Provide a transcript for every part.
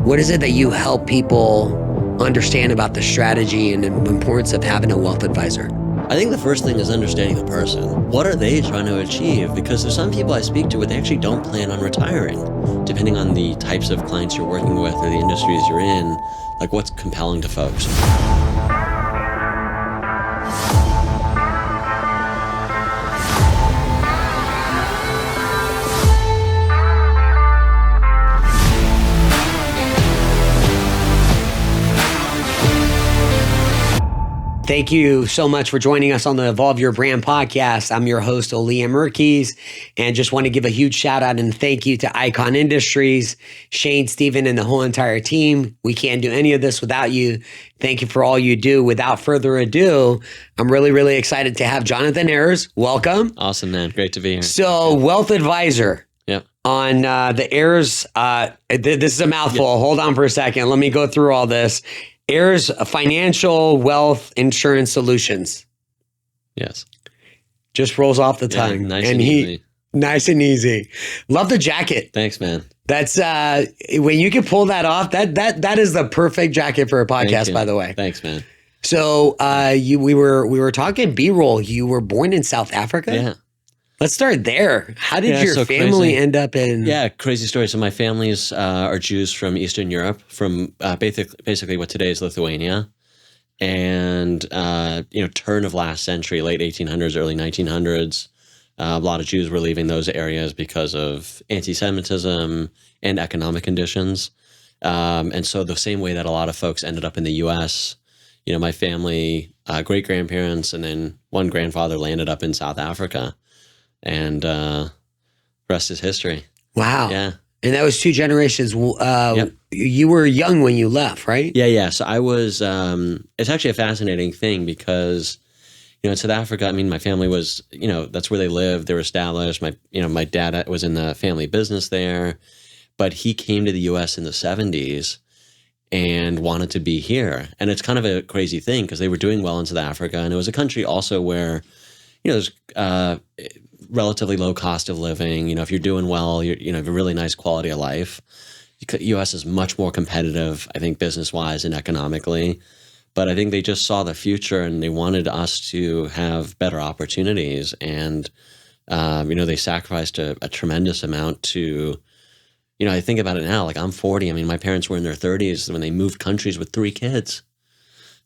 what is it that you help people understand about the strategy and the importance of having a wealth advisor? I think the first thing is understanding the person. What are they trying to achieve? Because there's some people I speak to where they actually don't plan on retiring, depending on the types of clients you're working with or the industries you're in, like what's compelling to folks. Thank you so much for joining us on the Evolve Your Brand podcast. I'm your host, Oliya Merkes, and just want to give a huge shout out and thank you to Icon Industries, Shane, Steven, and the whole entire team. We can't do any of this without you. Thank you for all you do. Without further ado, I'm really, really excited to have Jonathan Ayers. Welcome. Awesome, man. Great to be here. So, wealth advisor. Yep. On the Ayers, this is a mouthful. Yep. Hold on for a second. Let me go through all this. Ayers Financial Wealth Insurance Solutions. Yes. Just rolls off the tongue. Nice and easy. Nice and easy. Love the jacket. Thanks, man. That's when you can pull that off, that is the perfect jacket for a podcast, by the way. Thanks, man. So we were talking B-roll. You were born in South Africa? Yeah. Let's start there. How did your family end up in? Yeah, crazy story. So my family's are Jews from Eastern Europe, from basically what today is Lithuania, and turn of last century, late 1800s, early 1900s. A lot of Jews were leaving those areas because of anti-Semitism and economic conditions, and so the same way that a lot of folks ended up in the U.S. My family, great grandparents, and then one grandfather landed up in South Africa. And rest is history. Wow. Yeah. And that was two generations. Yep. You were young when you left, right? Yeah. So I was, it's actually a fascinating thing because, in South Africa, my family was, that's where they lived. They were established. My dad was in the family business there, but he came to the U.S. in the 70s and wanted to be here. And it's kind of a crazy thing because they were doing well in South Africa. And it was a country also where, there's relatively low cost of living. If you're doing well, you have a really nice quality of life. U.S. is much more competitive, I think, business-wise and economically. But I think they just saw the future and they wanted us to have better opportunities. And, they sacrificed a tremendous amount to, I think about it now, like I'm 40. My parents were in their 30s when they moved countries with 3 kids.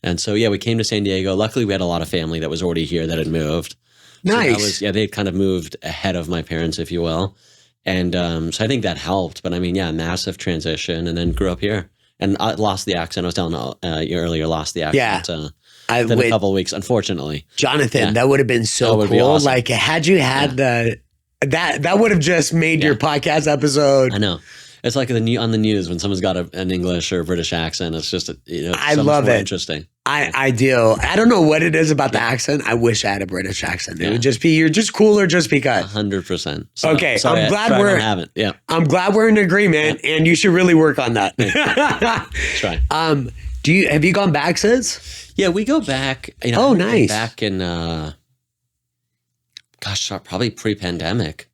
And so, we came to San Diego. Luckily, we had a lot of family that was already here that had moved. Nice. So they had kind of moved ahead of my parents, if you will. And so I think that helped. But massive transition, and then grew up here. And I lost the accent. I was telling you earlier, lost the accent. Yeah. Within a couple of weeks, unfortunately. Jonathan, that would have been so cool. Awesome. Like, had you had that would have just made your podcast episode. I know. It's like on the news when someone's got an English or British accent. It's just, I love it. Interesting. I do. I don't know what it is about the accent. I wish I had a British accent. It would just be, you're just cooler just because. 100%. Okay. Sorry, I'm glad we're in agreement and you should really work on that. Try. Have you gone back since? Yeah, we go back. Oh, nice. Back in, probably pre-pandemic.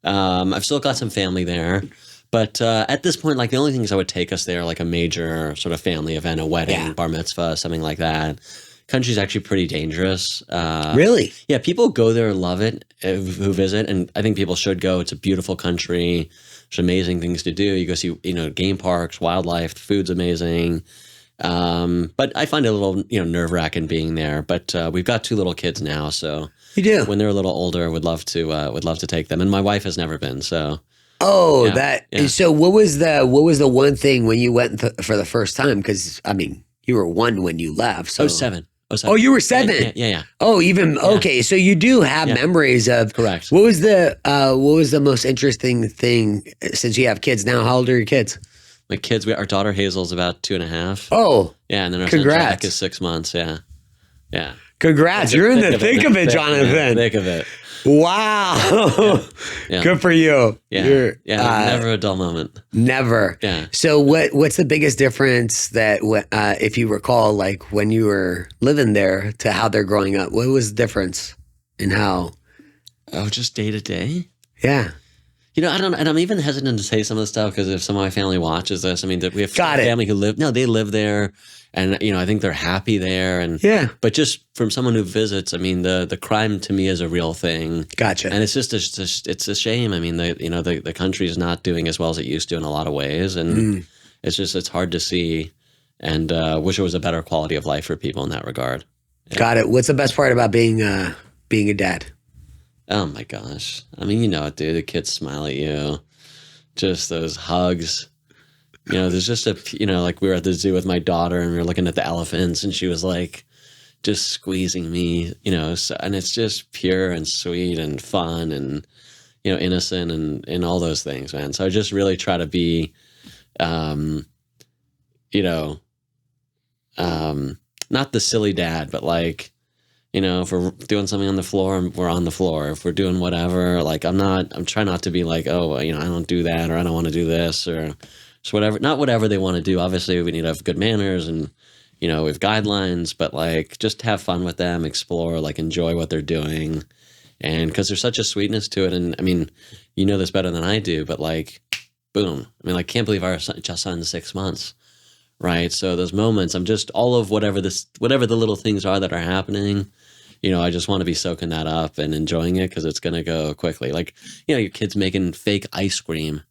I've still got some family there. But at this point, the only things I would take us there, like a major sort of family event, a wedding, bar mitzvah, something like that. Country's actually pretty dangerous. Really? Yeah, people go there and love it who visit, and I think people should go. It's a beautiful country. There's amazing things to do. You go see, game parks, wildlife, the food's amazing. But I find it a little, nerve-wracking being there. But we've got 2 little kids now, so you do. When they're a little older, would love to take them. And my wife has never been, so. Oh, So what was the one thing when you went for the first time? Because you were 1 when you left. So 07. Oh, you were 7. Yeah. Oh, okay. So you do have memories of. Correct. What was the most interesting thing since you have kids now? How old are your kids? My kids, our daughter Hazel's about 2.5. Oh, yeah, and then our son Jack is 6 months. Yeah. Congrats! You're in the thick of it, Jonathan. Thick of it. Wow. Yeah. Good for you. Yeah. Never a dull moment. Never. Yeah. So what's the biggest difference that if you recall, like when you were living there to how they're growing up? What was the difference in how? Oh, just day to day? Yeah. I don't, and I'm even hesitant to say some of the stuff because if some of my family watches this, I mean, we have Got it. family who live, no, they live there, and I think they're happy there, and Yeah. But just from someone who visits, I mean, the crime to me is a real thing. Gotcha. And it's just it's a shame. I mean, the country is not doing as well as it used to in a lot of ways, and it's hard to see, and wish it was a better quality of life for people in that regard. Yeah. Got it. What's the best part about being a dad? Oh my gosh. I mean, dude, the kids smile at you. Just those hugs. There's just like we were at the zoo with my daughter and we were looking at the elephants and she was like just squeezing me, so, and it's just pure and sweet and fun and, innocent and all those things, man. So I just really try to be, not the silly dad, but like, if we're doing something on the floor, we're on the floor. If we're doing whatever, like I'm trying not to be like, oh, I don't do that, or I don't want to do this, or just whatever, not whatever they want to do. Obviously we need to have good manners and, we have guidelines, but like just have fun with them, explore, like enjoy what they're doing. And because there's such a sweetness to it. And I mean, this better than I do, but like, boom. I mean, I can't believe our son's 6 months. Right. So those moments, I'm just all of whatever the little things are that are happening, I just want to be soaking that up and enjoying it because it's going to go quickly. Like, your kid's making fake ice cream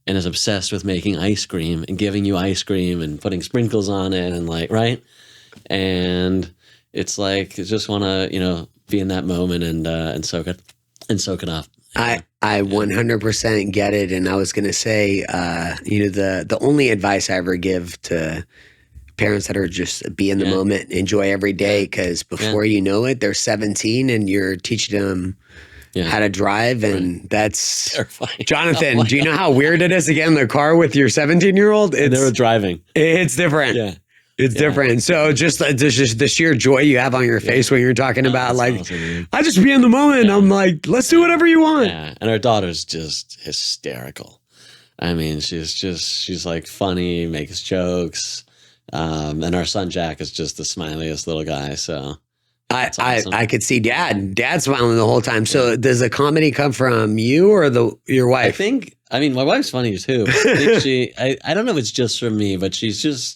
and is obsessed with making ice cream and giving you ice cream and putting sprinkles on it and like, right. And it's like, I just want to, be in that moment and soak it up. I 100% get it. And I was going to say, the only advice I ever give to parents that are just be in the moment, enjoy every day. Cause before you know it, they're 17 and you're teaching them how to drive. And that's terrifying. Jonathan, do you know how weird it is to get in the car with your 17-year-old? They were driving. It's different. Yeah. It's different. So just the sheer joy you have on your face when you're talking about like, awesome, I just be in the moment. Yeah. I'm like, let's do whatever you want. Yeah. And our daughter's just hysterical. I mean, she's like funny, makes jokes. And our son, Jack, is just the smiliest little guy. So awesome. I could see dad smiling the whole time. So does the comedy come from you or your wife? My wife's funny too. I don't know if it's just from me, but she's just,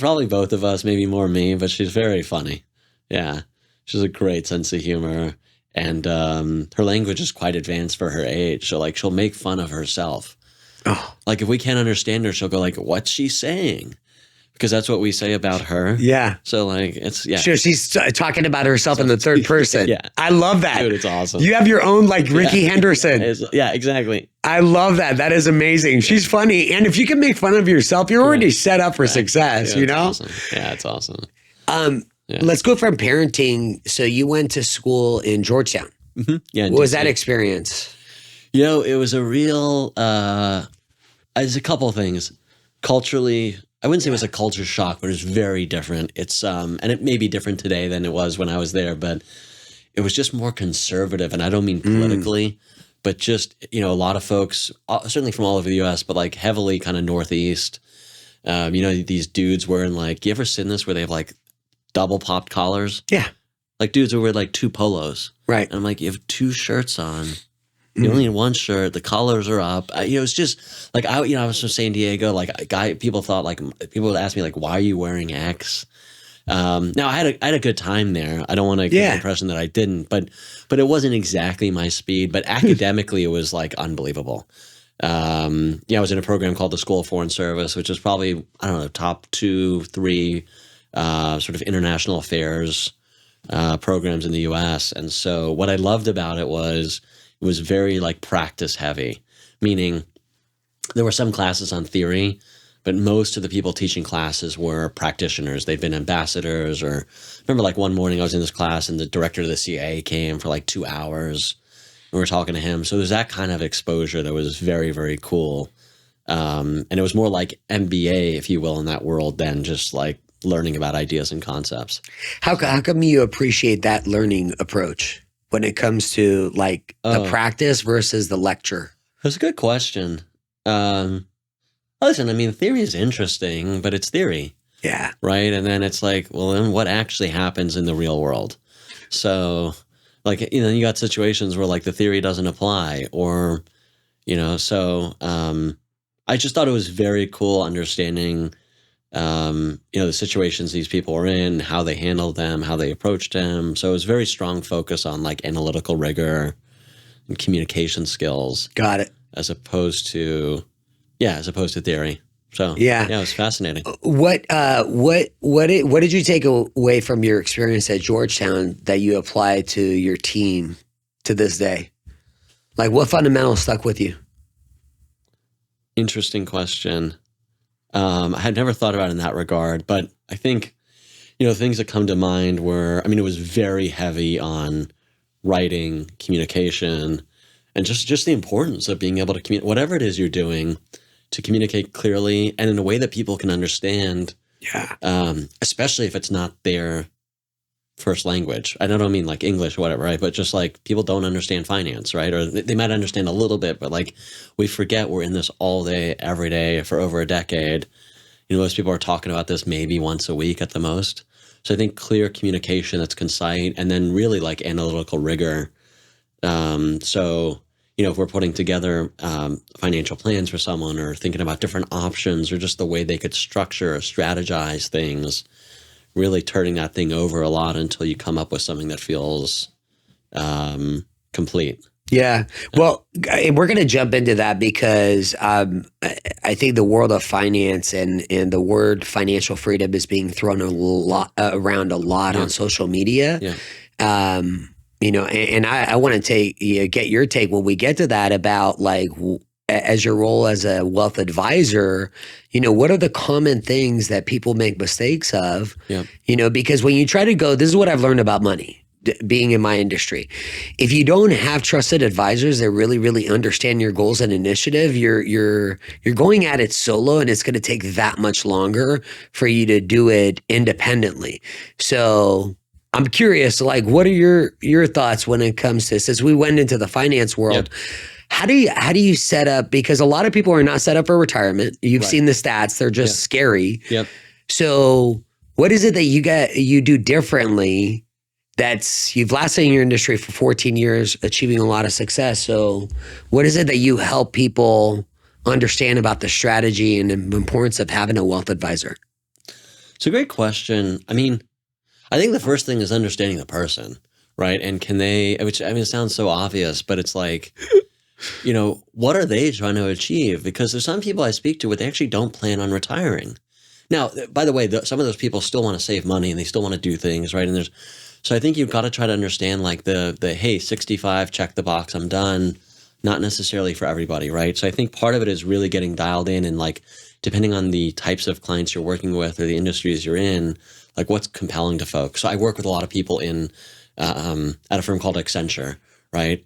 probably both of us, maybe more me, but she's very funny. Yeah. She's a great sense of humor. And her language is quite advanced for her age. So like she'll make fun of herself. Oh. Like if we can't understand her, she'll go like, what's she saying? Because that's what we say about her. Yeah. So like it's Sure, she's talking about herself in the third person. Yeah. I love that. Dude, it's awesome. You have your own like Ricky Henderson. Yeah, exactly. I love that. That is amazing. She's funny. And if you can make fun of yourself, you're already set up for success, Awesome. Yeah, it's awesome. Let's go from parenting. So you went to school in Georgetown. Mm-hmm. Yeah. What was that experience? It was a real, there's a couple of things. Culturally, I wouldn't say it was a culture shock, but it was very different. It's and it may be different today than it was when I was there, but it was just more conservative. And I don't mean politically, but just, a lot of folks, certainly from all over the US, but like heavily kind of Northeast, these dudes wearing like, you ever seen this where they have like double popped collars? Yeah. Like dudes who wear like 2 polos. Right. And I'm like, you have 2 shirts on. You only need 1 shirt. The collars are up. It's just like I was from San Diego. Like people would ask me like, why are you wearing X? Now I had a good time there. I don't want to give the impression that I didn't, but it wasn't exactly my speed. But academically, it was like unbelievable. I was in a program called the School of Foreign Service, which is probably top 2, 3 sort of international affairs programs in the U.S. And so what I loved about it was very like practice heavy, meaning there were some classes on theory, but most of the people teaching classes were practitioners. They've been ambassadors, or remember like one morning I was in this class and the director of the CIA came for like 2 hours and we were talking to him. So there's that kind of exposure that was very, very cool. And it was more like MBA, if you will, in that world than just like learning about ideas and concepts. How come you appreciate that learning approach when it comes to like the practice versus the lecture? That's a good question. Listen, theory is interesting, but it's theory. Yeah. Right. And then it's like, well, then what actually happens in the real world? So like, you got situations where like the theory doesn't apply, or So I just thought it was very cool understanding, the situations these people were in, how they handled them, how they approached them. So it was very strong focus on like analytical rigor and communication skills. Got it. As opposed to theory. So Yeah. it was fascinating. What did you take away from your experience at Georgetown that you applied to your team to this day? Like what fundamentals stuck with you? Interesting question. I had never thought about it in that regard, but I think, things that come to mind were, it was very heavy on writing, communication, and just the importance of being able to communicate, whatever it is you're doing, to communicate clearly and in a way that people can understand. Yeah. Especially if it's not their first language. I don't mean like English or whatever, right? But just like people don't understand finance, right? Or they might understand a little bit, but like we forget we're in this all day, every day for over a decade. Most people are talking about this maybe once a week at the most. So I think clear communication that's concise and then really like analytical rigor. So, if we're putting together financial plans for someone or thinking about different options or just the way they could structure or strategize things, really turning that thing over a lot until you come up with something that feels complete. Yeah. Well, we're going to jump into that because I think the world of finance and the word financial freedom is being thrown around a lot on social media. Yeah. And I want to get your take when we get to that about like, as your role as a wealth advisor, what are the common things that people make mistakes of? Yeah. Because when you try to go, this is what I've learned about money, being in my industry. If you don't have trusted advisors that really, really understand your goals and initiative, you're going at it solo, and it's going to take that much longer for you to do it independently. So I'm curious, like, what are your thoughts when it comes to, since we went into the finance world, how do you set up, because a lot of people are not set up for retirement. You've seen the stats, they're just scary. Yep. So what is it that you do differently you've lasted in your industry for 14 years, achieving a lot of success. So what is it that you help people understand about the strategy and the importance of having a wealth advisor? It's a great question. I think the first thing is understanding the person, right? And it sounds so obvious, but it's like, what are they trying to achieve? Because there's some people I speak to where they actually don't plan on retiring. Now, by the way, some of those people still want to save money and they still want to do things, right? So I think you've got to try to understand like the hey, 65, check the box, I'm done. Not necessarily for everybody, right? So I think part of it is really getting dialed in and like, depending on the types of clients you're working with or the industries you're in, like what's compelling to folks. So I work with a lot of people at a firm called Accenture, right?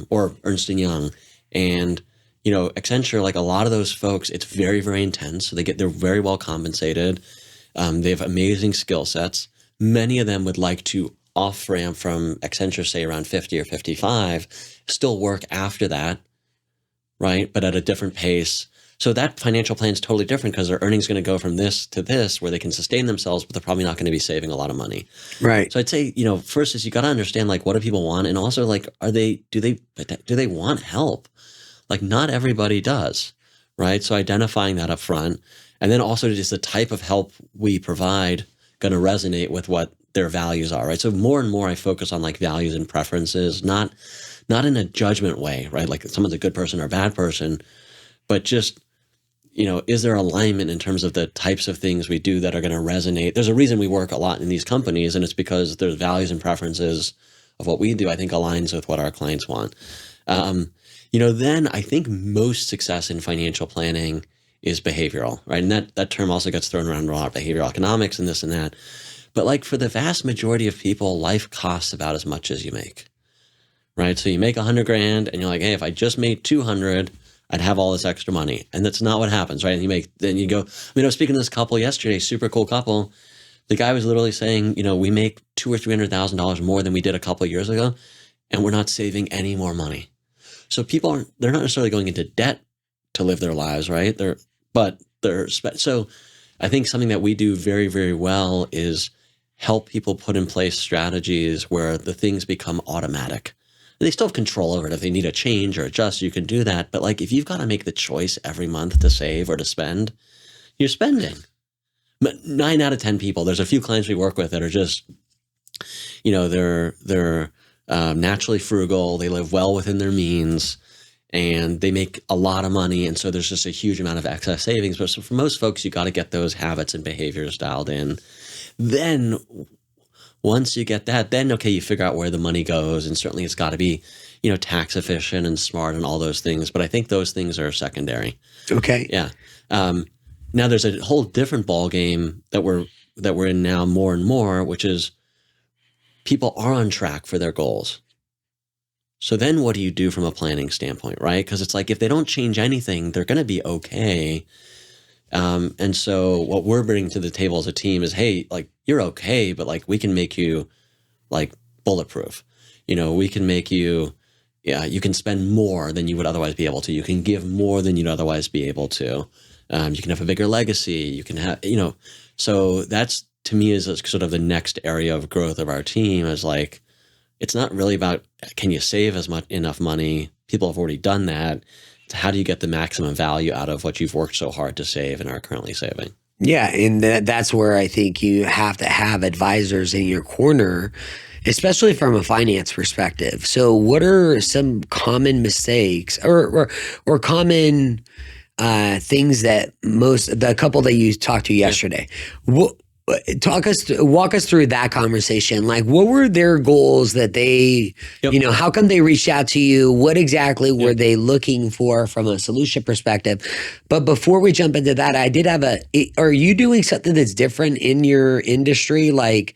Or Ernst & Young. And, Accenture, like a lot of those folks, it's very, very intense. So they're very well compensated. They have amazing skill sets. Many of them would like to off ramp from Accenture, say around 50 or 55, still work after that, right? But at a different pace. So that financial plan is totally different because their earnings going to go from this to this, where they can sustain themselves, but they're probably not going to be saving a lot of money. Right. So I'd say, first is you got to understand like what do people want, and also like do they want help? Like not everybody does, right? So identifying that up front, and then also just the type of help we provide going to resonate with what their values are, right? So more and more I focus on like values and preferences, not in a judgment way, right? Like someone's a good person or a bad person, but just, is there alignment in terms of the types of things we do that are going to resonate? There's a reason we work a lot in these companies, and it's because there's values and preferences of what we do, I think aligns with what our clients want. Then I think most success in financial planning is behavioral, right? And that term also gets thrown around a lot, behavioral economics and this and that. But like for the vast majority of people, life costs about as much as you make, right? So you make $100,000 and you're like, hey, if I just made 200, I'd have all this extra money. And that's not what happens, right? And then you go, I was speaking to this couple yesterday, super cool couple. The guy was literally saying, we make $200,000 or $300,000 more than we did a couple of years ago, and we're not saving any more money. So they're not necessarily going into debt to live their lives, right? So I think something that we do very, very well is help people put in place strategies where the things become automatic. They still have control over it. If they need a change or adjust, you can do that. But like, if you've got to make the choice every month to save or to spend, you're spending. But 9 out of 10 people, there's a few clients we work with that are just, they're naturally frugal. They live well within their means, and they make a lot of money. And so there's just a huge amount of excess savings. But so for most folks, you got to get those habits and behaviors dialed in. Then once you get that, then, okay, you figure out where the money goes. And certainly it's got to be, tax efficient and smart and all those things. But I think those things are secondary. Okay. Yeah. Now there's a whole different ball game that we're in now more and more, which is people are on track for their goals. So then what do you do from a planning standpoint, right? Because it's like, if they don't change anything, they're going to be okay. And so what we're bringing to the table as a team is, hey, like, you're okay, but like, we can make you like bulletproof. We can make you, you can spend more than you would otherwise be able to. You can give more than you'd otherwise be able to. You can have a bigger legacy. You can have, so that's, to me, is sort of the next area of growth of our team, is like, it's not really about, can you save enough money? People have already done that. It's how do you get the maximum value out of what you've worked so hard to save and are currently saving? Yeah. And that's where I think you have to have advisors in your corner, especially from a finance perspective. So what are some common mistakes or common things that the couple that you talked to yesterday, walk us through that conversation. Like, what were their goals that they, how come they reached out to you? What exactly were they looking for from a solution perspective? But before we jump into that, I did have are you doing something that's different in your industry? Like,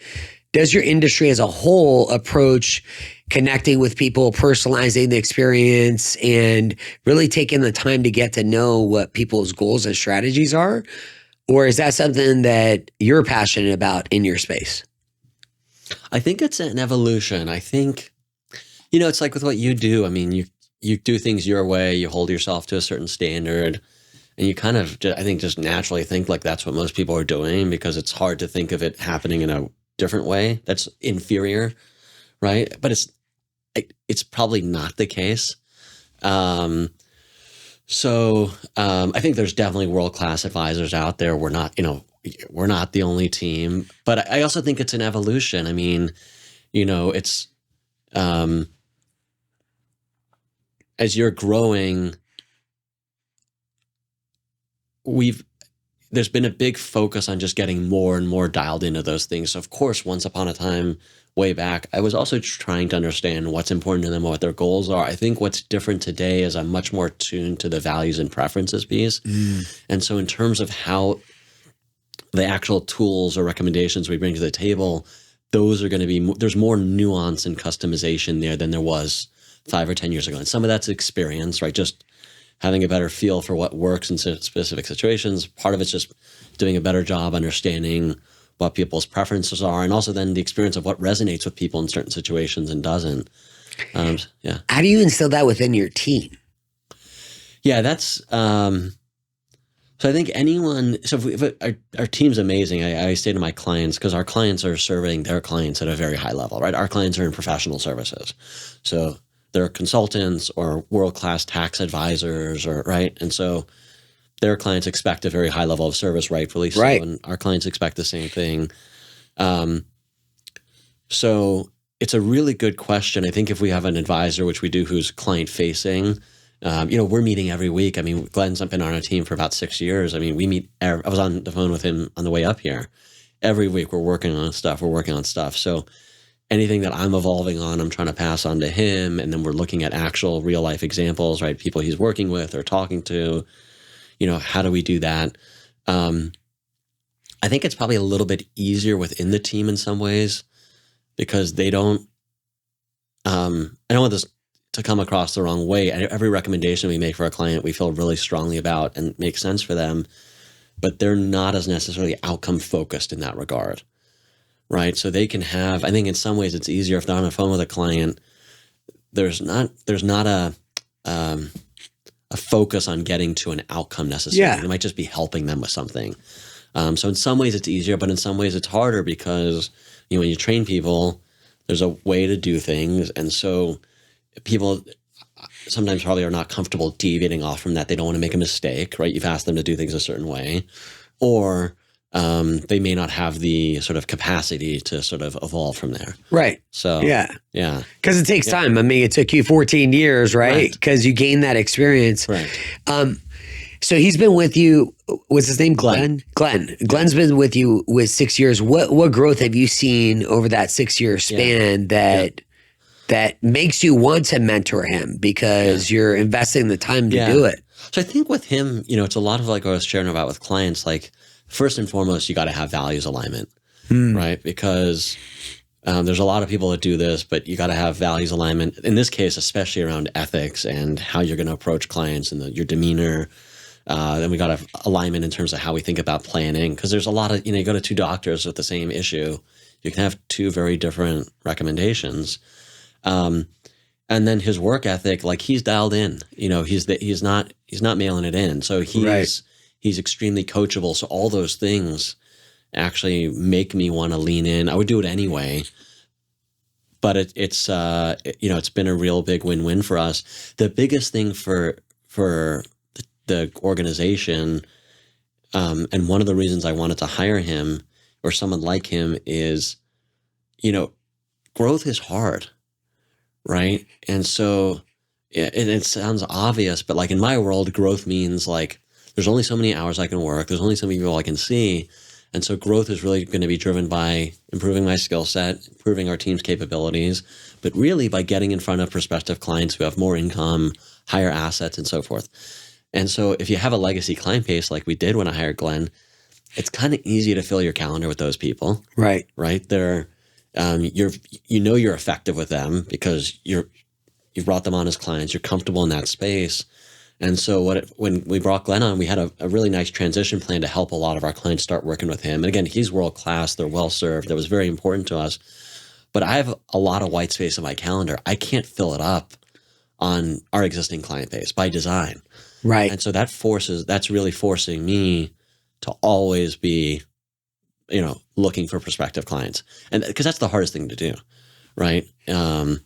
does your industry as a whole approach connecting with people, personalizing the experience, and really taking the time to get to know what people's goals and strategies are? Or is that something that you're passionate about in your space? I think it's an evolution. I think, it's like with what you do. I mean, you do things your way, you hold yourself to a certain standard, and you kind of, I think, just naturally think like that's what most people are doing, because it's hard to think of it happening in a different way that's inferior, right? But it's probably not the case. So I think there's definitely world-class advisors out there. We're not the only team, but I also think it's an evolution. I mean, it's as you're growing, there's been a big focus on just getting more and more dialed into those things. So of course, once upon a time, way back, I was also trying to understand what's important to them, what their goals are. I think what's different today is I'm much more tuned to the values and preferences piece. And so in terms of how the actual tools or recommendations we bring to the table, those are going to be, there's more nuance and customization there than there was 5 or 10 years ago. And some of that's experience, right? Just having a better feel for what works in specific situations. Part of it's just doing a better job understanding what people's preferences are, and also then the experience of what resonates with people in certain situations and doesn't. Yeah. How do you instill that within your team? Yeah, that's, so I think our team's amazing. I say to my clients, because our clients are serving their clients at a very high level, right? Our clients are in professional services. So they're consultants or world-class tax advisors, right? And so their clients expect a very high level of service, rightfully so, and our clients expect the same thing. So it's a really good question. I think if we have an advisor, which we do, who's client-facing, we're meeting every week. I mean, Glenn's been on our team for about 6 years. I mean, we meet. I was on the phone with him on the way up here. Every week we're working on stuff. So anything that I'm evolving on, I'm trying to pass on to him, and then we're looking at actual real-life examples, right? People he's working with or talking to. How do we do that? I think it's probably a little bit easier within the team in some ways, because they don't, I don't want this to come across the wrong way. Every recommendation we make for a client, we feel really strongly about and makes sense for them, but they're not as necessarily outcome focused in that regard, right? So they can have, I think in some ways it's easier if they're on the phone with a client, there's not a focus on getting to an outcome necessarily. Yeah. It might just be helping them with something. So in some ways it's easier, but in some ways it's harder, because when you train people, there's a way to do things. And so people sometimes probably are not comfortable deviating off from that. They don't want to make a mistake, right? You've asked them to do things a certain way, or they may not have the sort of capacity to sort of evolve from there. Right. So, yeah. Because it takes Yeah. time. I mean, it took you 14 years, right? Right. Because you gained that experience. Right. So he's been with you. What's his name? Glenn. Glenn's been with you with 6 years. What growth have you seen over that 6 year span that makes you want to mentor him because you're investing the time to do it? So I think with him, it's a lot of like what I was sharing about with clients. Like first and foremost, you got to have values alignment, right? Because there's a lot of people that do this, but you got to have values alignment. In this case, especially around ethics and how you're going to approach clients and your demeanor. Then we got a alignment in terms of how we think about planning, because there's a lot of, you go to two doctors with the same issue, you can have two very different recommendations. And then his work ethic, like he's dialed in, he's not mailing it in. So he's extremely coachable. So all those things actually make me want to lean in. I would do it anyway, but it's been a real big win-win for us. The biggest thing for the organization, and one of the reasons I wanted to hire him or someone like him is, growth is hard, right? And so it sounds obvious, but like in my world, growth means like there's only so many hours I can work. There's only so many people I can see. And so growth is really going to be driven by improving my skill set, improving our team's capabilities, but really by getting in front of prospective clients who have more income, higher assets, and so forth. And so if you have a legacy client base like we did when I hired Glenn, it's kind of easy to fill your calendar with those people. Right. They're you're effective with them because you brought them on as clients. You're comfortable in that space. And so when we brought Glenn on, we had a really nice transition plan to help a lot of our clients start working with him. And again, he's world-class. They're well-served. That was very important to us. But I have a lot of white space in my calendar. I can't fill it up on our existing client base by design. Right. And so that's really forcing me to always be, looking for prospective clients. And because that's the hardest thing to do. Right. And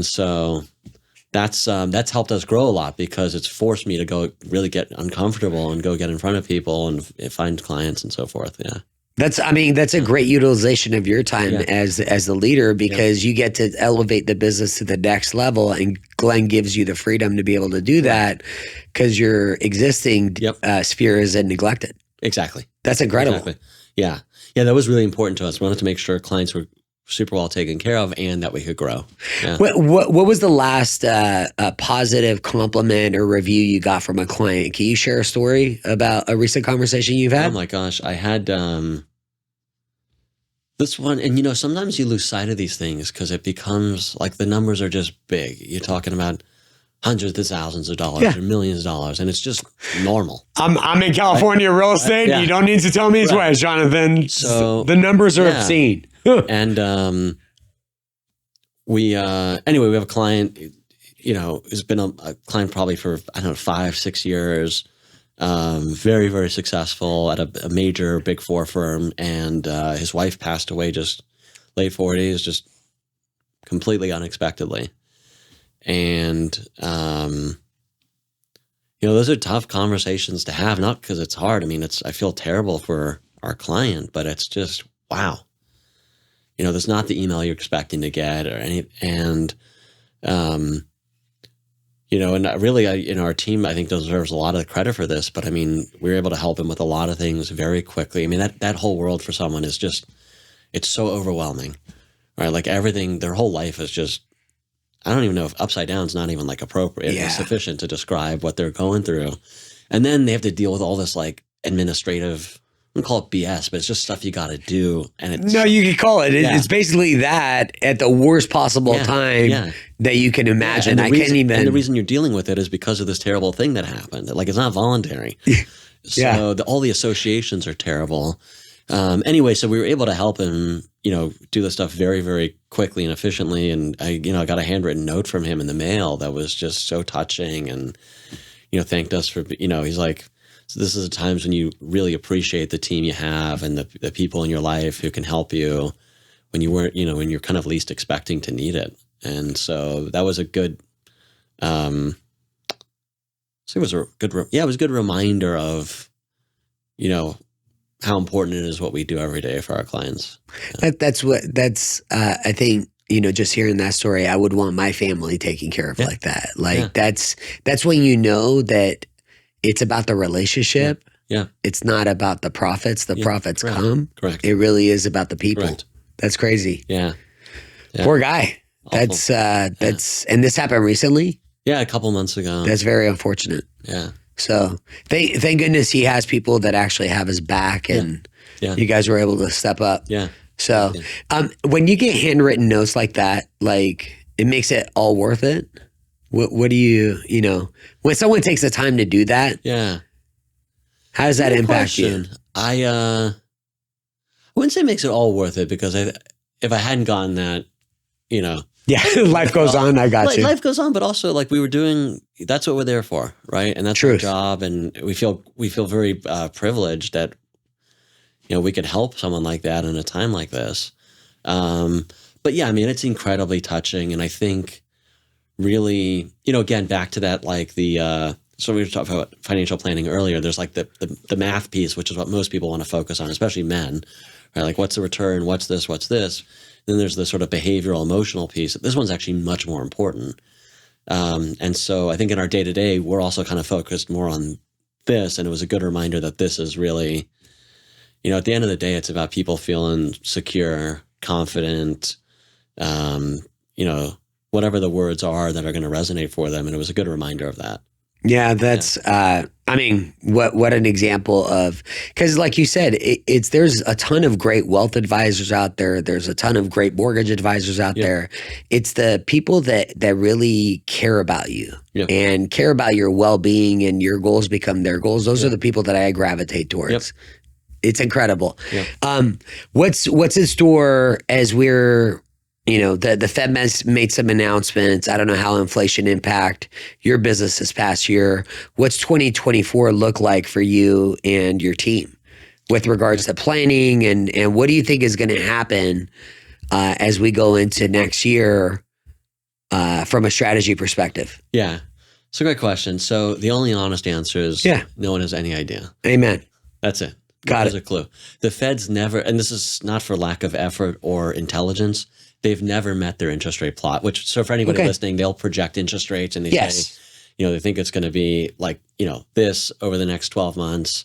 so that's helped us grow a lot because it's forced me to go really get uncomfortable and go get in front of people and find clients and so forth. Yeah. That's a great utilization of your time as the leader because you get to elevate the business to the next level, and Glenn gives you the freedom to be able to do that because your existing sphere is neglected. Exactly. That's incredible. Exactly. Yeah. Yeah. That was really important to us. We wanted to make sure clients were super well taken care of and that we could grow. Yeah. What was the last positive compliment or review you got from a client? Can you share a story about a recent conversation you've had? Oh my gosh. I had this one, and sometimes you lose sight of these things because it becomes like the numbers are just big. You're talking about hundreds of thousands of dollars or millions of dollars, and it's just normal. I'm in California real estate. You don't need to tell me twice, Jonathan. So the numbers are obscene. And we have a client, who's been a client probably for 5-6 years. Very, very successful at a major Big Four firm, and his wife passed away just late 40s, just completely unexpectedly. And those are tough conversations to have, not because it's hard. I mean, I feel terrible for our client, but it's just wow. There's not the email you're expecting to get or any, and and really, our team, I think, deserves a lot of the credit for this. But I mean, we were able to help him with a lot of things very quickly. I mean, that whole world for someone is just, it's so overwhelming, right? Like everything, their whole life is just, I don't even know if upside down is not even like appropriate or sufficient to describe what they're going through. And then they have to deal with all this like administrative, I don't call it BS, but it's just stuff you got to do. And no, you could call it. It's basically that at the worst possible time that you can imagine. And the reason you're dealing with it is because of this terrible thing that happened. Like it's not voluntary. So all the associations are terrible. Anyway, so we were able to help him, do this stuff very, very quickly and efficiently. And I got a handwritten note from him in the mail that was just so touching and, thanked us for, he's like, so this is the times when you really appreciate the team you have and the people in your life who can help you when you weren't, when you're kind of least expecting to need it. And so that was a good, so it was a good, it was a good reminder of, how important it is what we do every day for our clients. I think, just hearing that story, I would want my family taken care of like that. Like that's when you know that it's about the relationship. Yeah. It's not about the profits. The profits come. Correct. It really is about the people. Correct. That's crazy. Yeah. Poor guy. Awful. And this happened recently? Yeah, a couple months ago. That's very unfortunate. Yeah. So thank goodness he has people that actually have his back, and you guys were able to step up. Yeah. So when you get handwritten notes like that, like it makes it all worth it. What do you when someone takes the time to do that? Yeah. How does that impact you? I wouldn't say it makes it all worth it, because if I hadn't gotten that, Yeah, life goes on. I got you. Life goes on, but also like that's what we're there for, right? And that's our job, and we feel very privileged that we could help someone like that in a time like this. But yeah, I mean, it's incredibly touching, and I think really, again, back to that, like so we were talking about financial planning earlier. There's like the math piece, which is what most people want to focus on, especially men, right? Like, what's the return? What's this? What's this? Then there's the sort of behavioral, emotional piece. This one's actually much more important. And so I think in our day-to-day, we're also kind of focused more on this. And it was a good reminder that this is really, at the end of the day, it's about people feeling secure, confident, whatever the words are that are going to resonate for them. And it was a good reminder of that. Yeah, that's, I mean, what an example of, because like you said, there's a ton of great wealth advisors out there. There's a ton of great mortgage advisors out there. It's the people that really care about you and care about your well-being, and your goals become their goals. Those are the people that I gravitate towards. It's incredible. What's in store as we're, the Fed made some announcements. I don't know how inflation impact your business this past year. What's 2024 look like for you and your team with regards to planning, and what do you think is going to happen as we go into next year from a strategy perspective? Yeah, it's a great question. So the only honest answer is no one has any idea. Amen. That's it. Got it. There's a clue. The Fed's never, and this is not for lack of effort or intelligence, they've never met their interest rate plot, so for anybody listening, they'll project interest rates, and they say, they think it's going to be like, this over the next 12 months.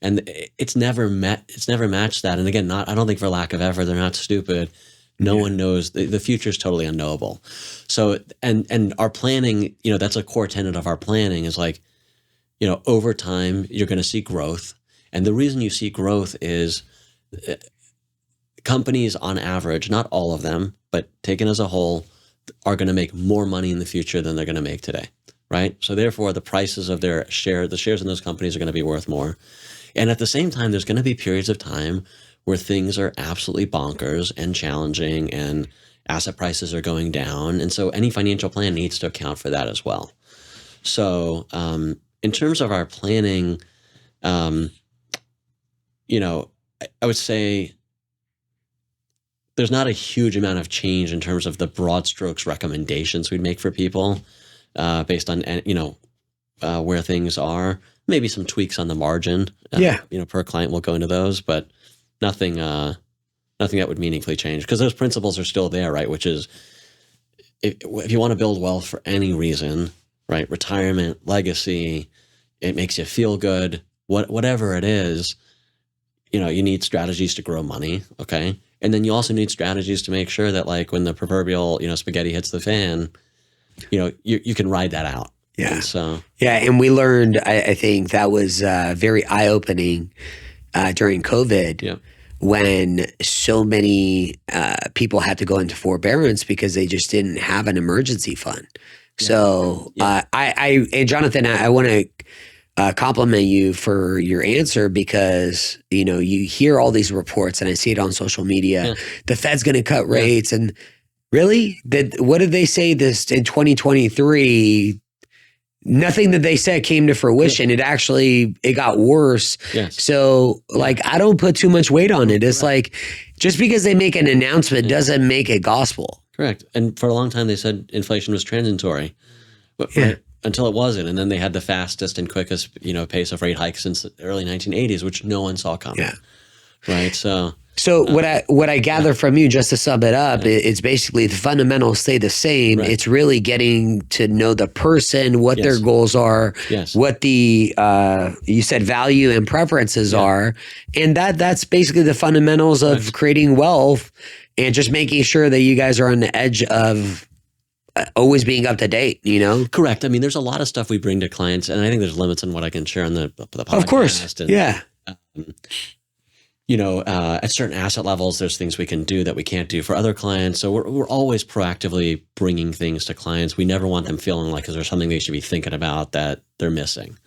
And it's never matched that. And again, I don't think for lack of effort, they're not stupid. No one knows. The future is totally unknowable. So, and our planning, that's a core tenet of our planning is like, over time, you're going to see growth. And the reason you see growth is companies on average, not all of them, but taken as a whole, are going to make more money in the future than they're going to make today, right? So therefore, the prices of the shares in those companies are going to be worth more. And at the same time, there's going to be periods of time where things are absolutely bonkers and challenging, and asset prices are going down. And so any financial plan needs to account for that as well. So in terms of our planning, I would say there's not a huge amount of change in terms of the broad strokes recommendations we'd make for people based on, where things are. Maybe some tweaks on the margin. Per client, we'll go into those, but nothing that would meaningfully change, because those principles are still there, right? Which is, if you want to build wealth for any reason, right? Retirement, legacy, it makes you feel good, whatever it is, you need strategies to grow money, okay? And then you also need strategies to make sure that, like, when the proverbial, spaghetti hits the fan, you can ride that out. Yeah. And so. Yeah. And we learned, I think that was very eye-opening during COVID when so many people had to go into forbearance because they just didn't have an emergency fund. So and Jonathan, I want to compliment you for your answer, because you hear all these reports, and I see it on social media. The Fed's going to cut rates, and really, what did they say this in 2023? Nothing that they said came to fruition. It got worse. So I don't put too much weight on it. It's like, just because they make an announcement doesn't make it gospel. Correct. And for a long time, they said inflation was transitory, but Yeah. right, until it wasn't. And then they had the fastest and quickest, pace of rate hikes since the early 1980s, which no one saw coming. Yeah. Right. So what I gather from you, just to sum it up, it's basically the fundamentals stay the same. Right. It's really getting to know the person, what their Yes. goals are, Yes. what the you said value and preferences are, and that's basically the fundamentals of creating wealth, and just making sure that you guys are on the edge of always being up to date. Correct. I mean, there's a lot of stuff we bring to clients, and I think there's limits on what I can share on the podcast. Of course. And, Yeah. At certain asset levels, there's things we can do that we can't do for other clients. So we're always proactively bringing things to clients. We never want them feeling like, is there something they should be thinking about that they're missing?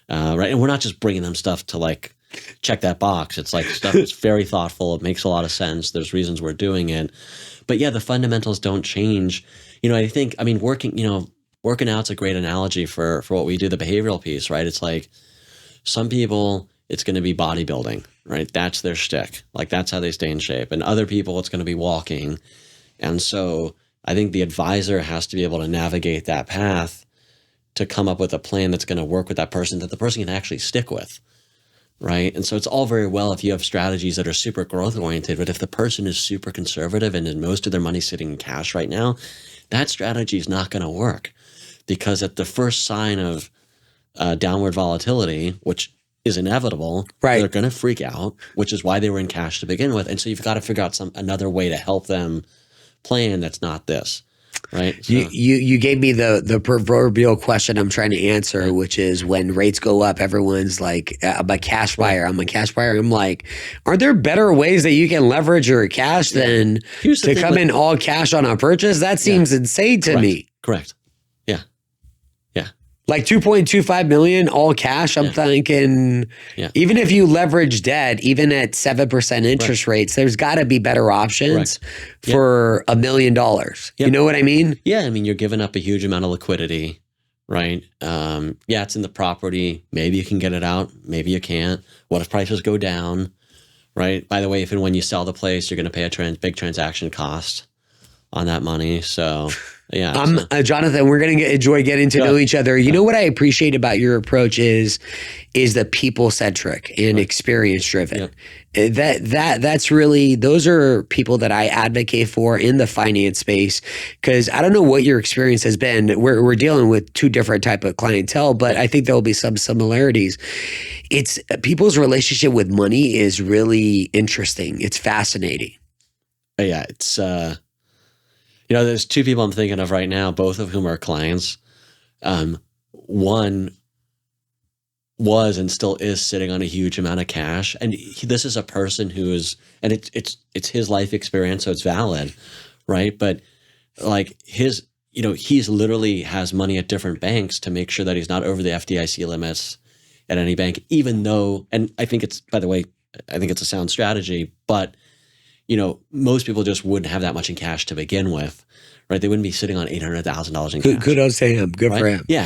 Right. And we're not just bringing them stuff to like check that box. It's like stuff that's very thoughtful. It makes a lot of sense. There's reasons we're doing it. But yeah, the fundamentals don't change. Working out's a great analogy for what we do, the behavioral piece, right? It's like some people, it's going to be bodybuilding, right? That's their shtick. Like that's how they stay in shape. And other people, it's going to be walking. And so I think the advisor has to be able to navigate that path to come up with a plan that's going to work with that person, that the person can actually stick with, right? And so it's all very well if you have strategies that are super growth oriented, but if the person is super conservative and most of their money's sitting in cash right now, that strategy is not going to work, because at the first sign of downward volatility, which is inevitable, right, they're going to freak out, which is why they were in cash to begin with. And so you've got to figure out another way to help them plan that's not this, right? So, you gave me the proverbial question I'm trying to answer, which is when rates go up, everyone's like, I'm a cash buyer. I'm a cash buyer. I'm like, are there better ways that you can leverage your cash than to come in all cash on a purchase? That seems insane to me. Correct. Like 2.25 million all cash. I'm thinking, even if you leverage debt, even at 7% interest rates, there's got to be better options for $1 million. You know what I mean? Yeah. I mean, you're giving up a huge amount of liquidity, right? It's in the property. Maybe you can get it out. Maybe you can't. What if prices go down, right? By the way, if and when you sell the place, you're going to pay a big transaction cost on that money. So... yeah, Jonathan, we're going to enjoy getting to know each other. You know what I appreciate about your approach is the people centric and experience driven. That's really, those are people that I advocate for in the finance space, because I don't know what your experience has been. We're dealing with two different type of clientele, but I think there will be some similarities. It's people's relationship with money is really interesting. It's fascinating. Yeah, it's there's two people I'm thinking of right now, both of whom are clients. One was and still is sitting on a huge amount of cash, and this is a person who is, and it's his life experience, so it's valid, right? But like he's literally has money at different banks to make sure that he's not over the FDIC limits at any bank, even though, and I think it's, by the way, I think it's a sound strategy, but most people just wouldn't have that much in cash to begin with, right? They wouldn't be sitting on $800,000 in cash. Kudos to him. Good for him. Yeah.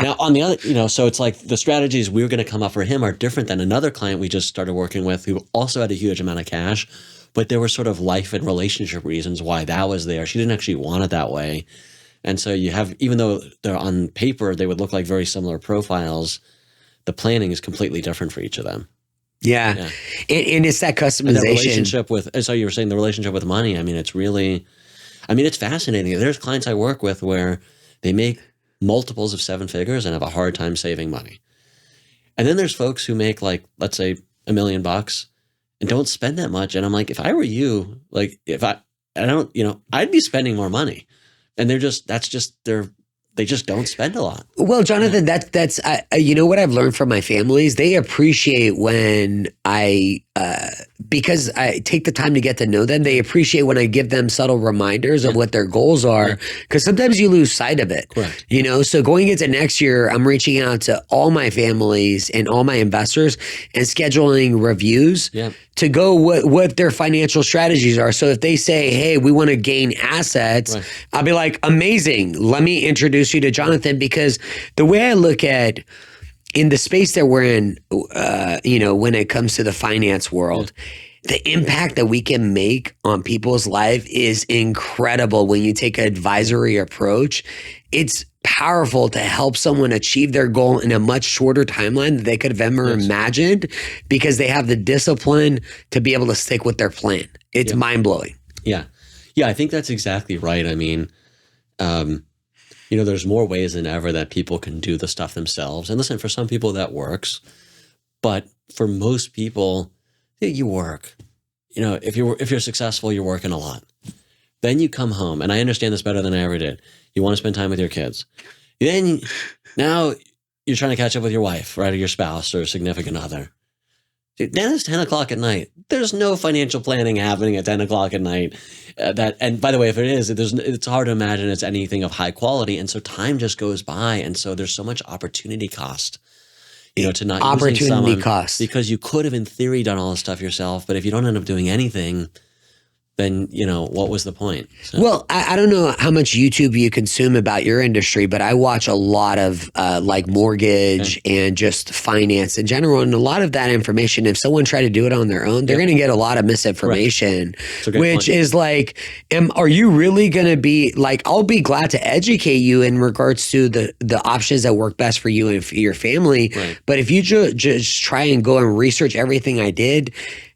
Now, on the other, so it's like the strategies we're going to come up for him are different than another client we just started working with who also had a huge amount of cash, but there were sort of life and relationship reasons why that was there. She didn't actually want it that way. And so you have, even though they're on paper, they would look like very similar profiles, the planning is completely different for each of them. Yeah. And it's that customization. And the relationship with, so you were saying the relationship with money. I mean, it's really, it's fascinating. There's clients I work with where they make multiples of 7 figures and have a hard time saving money. And then there's folks who make like, let's say $1 million and don't spend that much. And I'm like, if I were you, like I'd be spending more money. And they just don't spend a lot. Well, Jonathan, that's what I've learned from my families. They appreciate when because I take the time to get to know them, they appreciate when I give them subtle reminders of what their goals are, because sometimes you lose sight of it. Correct. So going into next year, I'm reaching out to all my families and all my investors and scheduling reviews to go what their financial strategies are. So if they say, hey, we want to gain assets, I'll be like, amazing. Let me introduce you to Jonathan, because the way I look at in the space that we're in, when it comes to the finance world, the impact that we can make on people's life is incredible when you take an advisory approach. It's powerful to help someone achieve their goal in a much shorter timeline than they could have ever imagined, because they have the discipline to be able to stick with their plan. It's mind-blowing. Yeah. I think that's exactly right. I mean, there's more ways than ever that people can do the stuff themselves. And listen, for some people that works, but for most people, you work. If you're successful, you're working a lot. Then you come home, and I understand this better than I ever did. You want to spend time with your kids. Then now you're trying to catch up with your wife, right, or your spouse or significant other. Then it's 10 o'clock at night. There's no financial planning happening at 10 o'clock at night. And by the way, if it is, it's hard to imagine it's anything of high quality. And so time just goes by. And so there's so much opportunity cost, to not using someone, cost, because you could have in theory done all this stuff yourself. But if you don't end up doing anything, then, what was the point? So. Well, I don't know how much YouTube you consume about your industry, but I watch a lot of like mortgage and just finance in general. And a lot of that information, if someone tried to do it on their own, they're going to get a lot of misinformation, which is like, are you really going to be like, I'll be glad to educate you in regards to the options that work best for you and for your family. Right. But if you just try and go and research everything I did,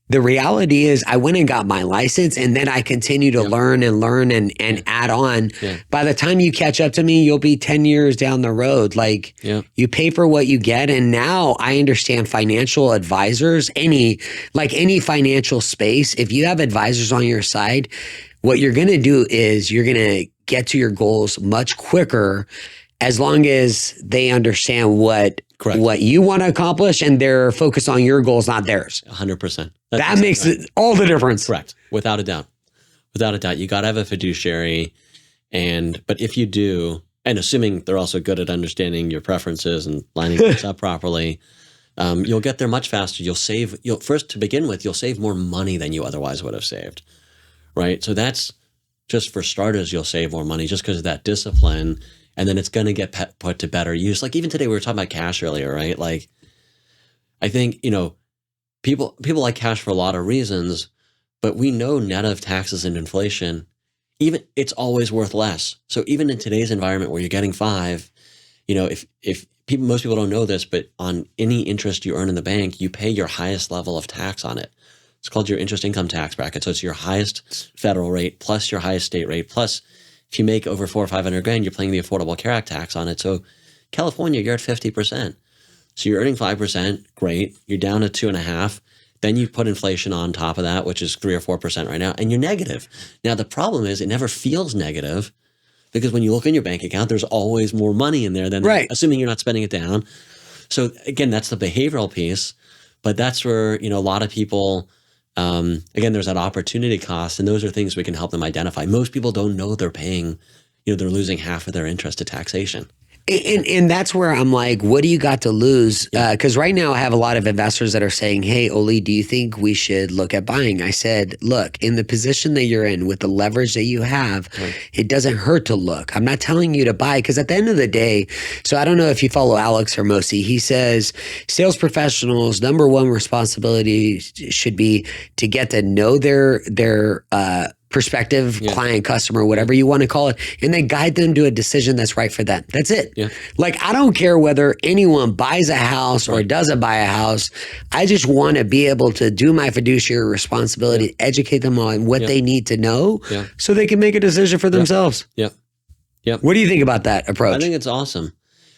the reality is I went and got my license, and then I continue to learn and add on. Yeah. By the time you catch up to me, you'll be 10 years down the road. Like you pay for what you get. And now I understand financial advisors, any financial space. If you have advisors on your side, what you're going to do is you're going to get to your goals much quicker, as long as they understand what you want to accomplish and they're focused on your goals, not theirs. 100%. That makes it all the difference. Correct. Without a doubt. You got to have a fiduciary. But if you do, and assuming they're also good at understanding your preferences and lining things up properly, you'll get there much faster. You'll save more money than you otherwise would have saved. Right. So that's just for starters, you'll save more money just because of that discipline. And then it's going to get put to better use. Like even today, we were talking about cash earlier, right? Like I think, people like cash for a lot of reasons, but we know net of taxes and inflation, even it's always worth less. So even in today's environment where you're getting 5, most people don't know this, but on any interest you earn in the bank, you pay your highest level of tax on it. It's called your interest income tax bracket. So it's your highest federal rate plus your highest state rate plus. If you make over $400,000 or $500,000, you're paying the Affordable Care Act tax on it. So California, you're at 50%. So you're earning 5%, great. You're down to 2.5%. Then you put inflation on top of that, which is 3 or 4% right now, and you're negative. Now the problem is it never feels negative, because when you look in your bank account, there's always more money in there than assuming you're not spending it down. So again, that's the behavioral piece, but that's where a lot of people. Again, there's that opportunity cost, and those are things we can help them identify. Most people don't know they're paying, they're losing half of their interest to taxation. And that's where I'm like, what do you got to lose? Because right now I have a lot of investors that are saying, hey, Oli, do you think we should look at buying? I said, look, in the position that you're in with the leverage that you have, it doesn't hurt to look. I'm not telling you to buy, because at the end of the day, so I don't know if you follow Alex Hermosi. He says sales professionals' number one responsibility should be to get to know their prospective client, customer, whatever you want to call it, and then guide them to a decision that's right for them. That's it. Yeah. Like, I don't care whether anyone buys a house or doesn't buy a house. I just want to be able to do my fiduciary responsibility, educate them on what they need to know so they can make a decision for themselves. Yeah. What do you think about that approach? I think it's awesome.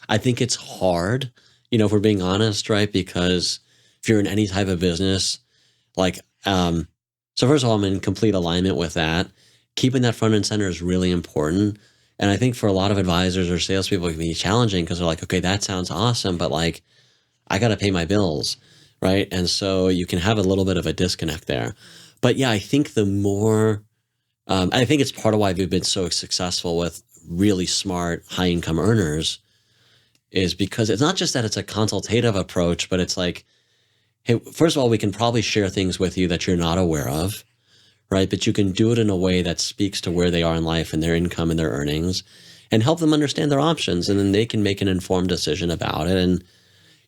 I think it's hard, if we're being honest, right? Because if you're in any type of business, like, so first of all, I'm in complete alignment with that. Keeping that front and center is really important. And I think for a lot of advisors or salespeople, it can be challenging because they're like, okay, that sounds awesome, but like, I got to pay my bills, right? And so you can have a little bit of a disconnect there. But yeah, I think the more, I think it's part of why we've been so successful with really smart, high income earners, is because it's not just that it's a consultative approach, but it's like, hey, first of all, we can probably share things with you that you're not aware of, right? But you can do it in a way that speaks to where they are in life and their income and their earnings, and help them understand their options. And then they can make an informed decision about it. And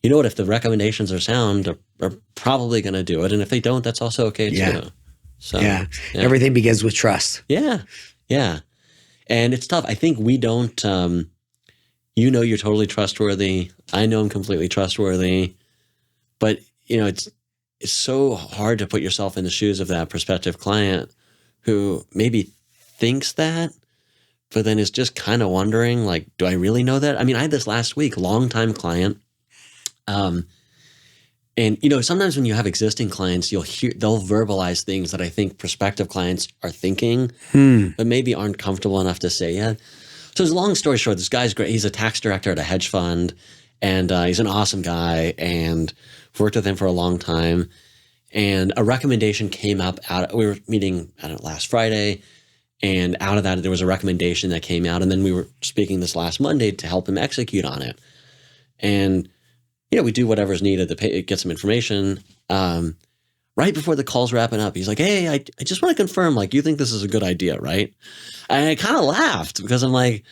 you know what, if the recommendations are sound, they're probably going to do it. And if they don't, that's also okay too. So everything begins with trust. Yeah. And it's tough. I think we don't, you're totally trustworthy. I know I'm completely trustworthy, but it's so hard to put yourself in the shoes of that prospective client who maybe thinks that, but then is just kind of wondering, like, do I really know that? I mean, I had this last week, longtime client. And sometimes when you have existing clients, they'll verbalize things that I think prospective clients are thinking, but maybe aren't comfortable enough to say yet. So long story short, this guy's great. He's a tax director at a hedge fund, and he's an awesome guy, and worked with him for a long time. And a recommendation came up we were meeting, last Friday, and out of that, there was a recommendation that came out, and then we were speaking this last Monday to help him execute on it. And we do whatever's needed to get some information. Right before the call's wrapping up, he's like, "Hey, I just want to confirm, like, you think this is a good idea, right?" And I kind of laughed because I'm like,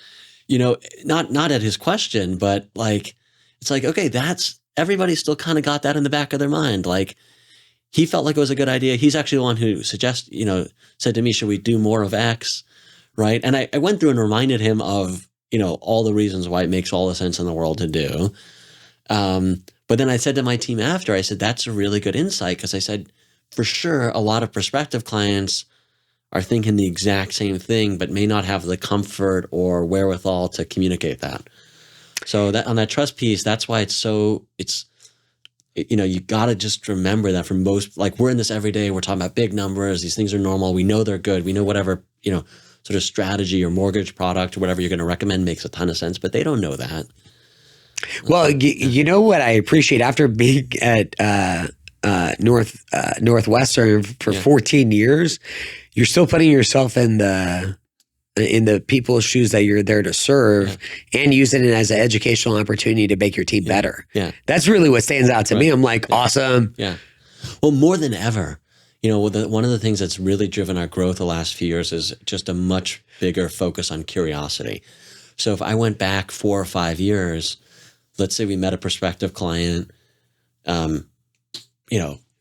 not at his question, but like, it's like, okay, everybody still kind of got that in the back of their mind. Like, he felt like it was a good idea. He's actually the one who said to me, "Should we do more of X?" Right? And I went through and reminded him of, all the reasons why it makes all the sense in the world to do. But then I said to my team after, I said, that's a really good insight, because I said, for sure, a lot of prospective clients are thinking the exact same thing, but may not have the comfort or wherewithal to communicate that. So that on that trust piece, that's why you got to just remember that for most, like, we're in this every day, we're talking about big numbers, these things are normal, we know they're good, we know whatever, sort of strategy or mortgage product or whatever you're going to recommend makes a ton of sense, but they don't know that. Well, you know what I appreciate after being at Northwestern for 14 years, you're still putting yourself in the people's shoes that you're there to serve, and using it as an educational opportunity to make your team better. Yeah. That's really what stands out to me. I'm like, awesome. Yeah. Well, more than ever, one of the things that's really driven our growth the last few years is just a much bigger focus on curiosity. So if I went back 4 or 5 years, let's say we met a prospective client,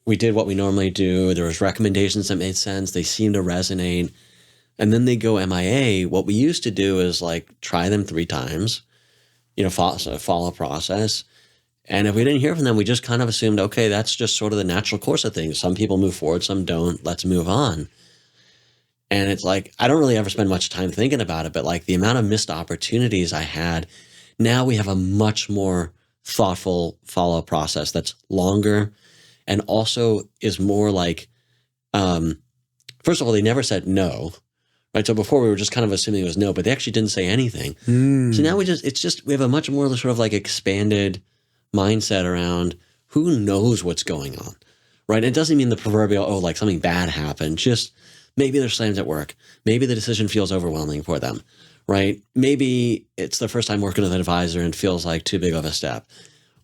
we did what we normally do. There was recommendations that made sense. They seemed to resonate. And then they go MIA. What we used to do is like try them 3 times, follow a process. And if we didn't hear from them, we just kind of assumed, okay, that's just sort of the natural course of things. Some people move forward, some don't. Let's move on. And it's like, I don't really ever spend much time thinking about it, but like the amount of missed opportunities I had, now we have a much more thoughtful follow-up process that's longer, and also is more like, first of all, they never said no, right? So before we were just kind of assuming it was no, but they actually didn't say anything. So now we have a much more sort of like expanded mindset around who knows what's going on, right? It doesn't mean the proverbial, like something bad happened. Just maybe they're slammed at work. Maybe the decision feels overwhelming for them. Right? Maybe it's the first time working with an advisor and feels like too big of a step.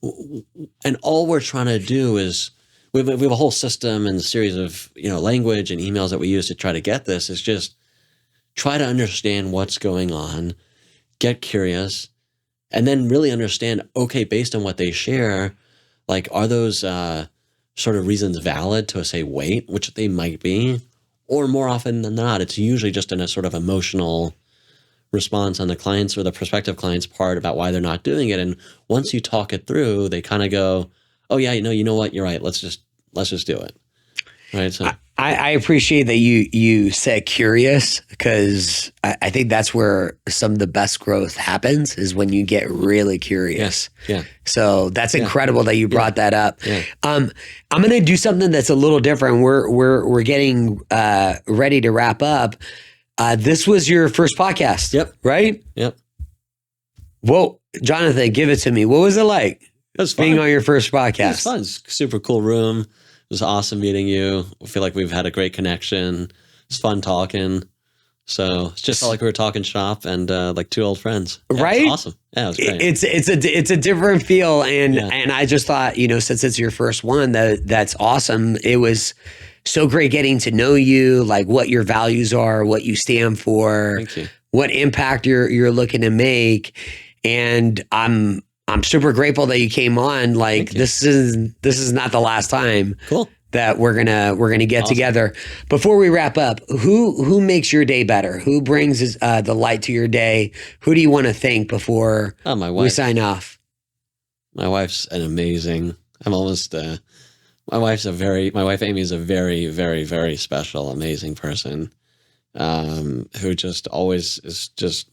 And all we're trying to do is, we have a whole system and a series of, language and emails that we use to try to get this, is just try to understand what's going on, get curious, and then really understand, okay, based on what they share, like, are those sort of reasons valid to say wait, which they might be, or more often than not, it's usually just in a sort of emotional response on the client's or the prospective client's part about why they're not doing it. And once you talk it through, they kind of go, "Oh yeah, you know what? You're right. Let's just do it." Right. So I appreciate that you said curious, because I think that's where some of the best growth happens, is when you get really curious. Yeah. So that's incredible that you brought that up. Yeah. I'm going to do something that's a little different. We're getting ready to wrap up. This was your first podcast. Yep. Right? Yep. Whoa, Jonathan, give it to me. What was it like? It was fun. Being on your first podcast. It was fun. It's a super cool room. It was awesome meeting you. I feel like we've had a great connection. It's fun talking. So it's just felt like we were talking shop and like 2 old friends. Yeah, right? It's awesome. Yeah, it was great. It's a different feel, and I just thought, since it's your first one, that's awesome. It was so great getting to know you, like what your values are, what you stand for, Thank you. what impact you're looking to make, and I'm I'm super grateful that you came on. Like this is not the last time. Cool. That we're gonna get together. Before we wrap up, who makes your day better? Who brings the light to your day? Who do you want to thank before my wife. we sign off? My wife's an amazing. I'm almost. My wife Amy is a very, very, very special, amazing person, who just always is just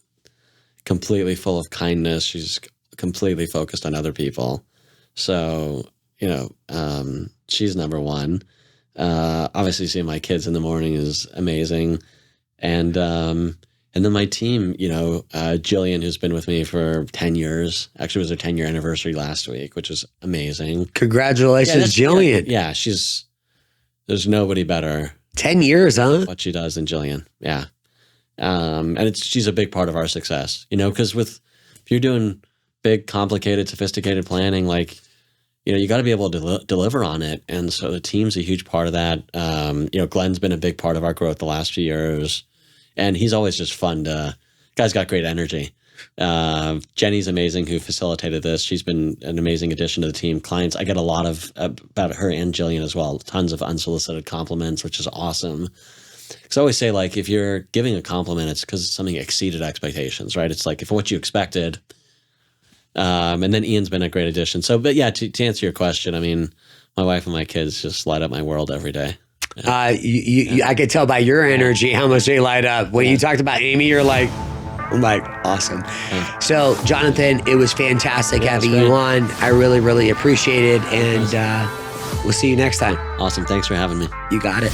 completely full of kindness. She's completely focused on other people. So, she's number one. Obviously seeing my kids in the morning is amazing. And then my team, Jillian, who's been with me for 10 years, actually was her 10-year anniversary last week, which is amazing. Congratulations, Jillian. Yeah, there's nobody better. 10 years, huh? What she does than Jillian. Yeah. And she's a big part of our success, because if you're doing big, complicated, sophisticated planning, like, you got to be able to deliver on it. And so the team's a huge part of that. Glenn's been a big part of our growth the last few years. And he's always just fun guy's got great energy. Jenny's amazing, who facilitated this. She's been an amazing addition to the team. Clients, I get a lot about her and Jillian as well. Tons of unsolicited compliments, which is awesome. Because I always say, like, if you're giving a compliment, it's because something exceeded expectations, right? It's like if what you expected. And then Ian's been a great addition. So, but yeah, to answer your question, I mean, my wife and my kids just light up my world every day. I could tell by your energy how much they light up. When you talked about Amy, you're like, I'm like, awesome. So, Jonathan, it was fantastic having you on. I really, really appreciate it. And we'll see you next time. Awesome. Thanks for having me. You got it.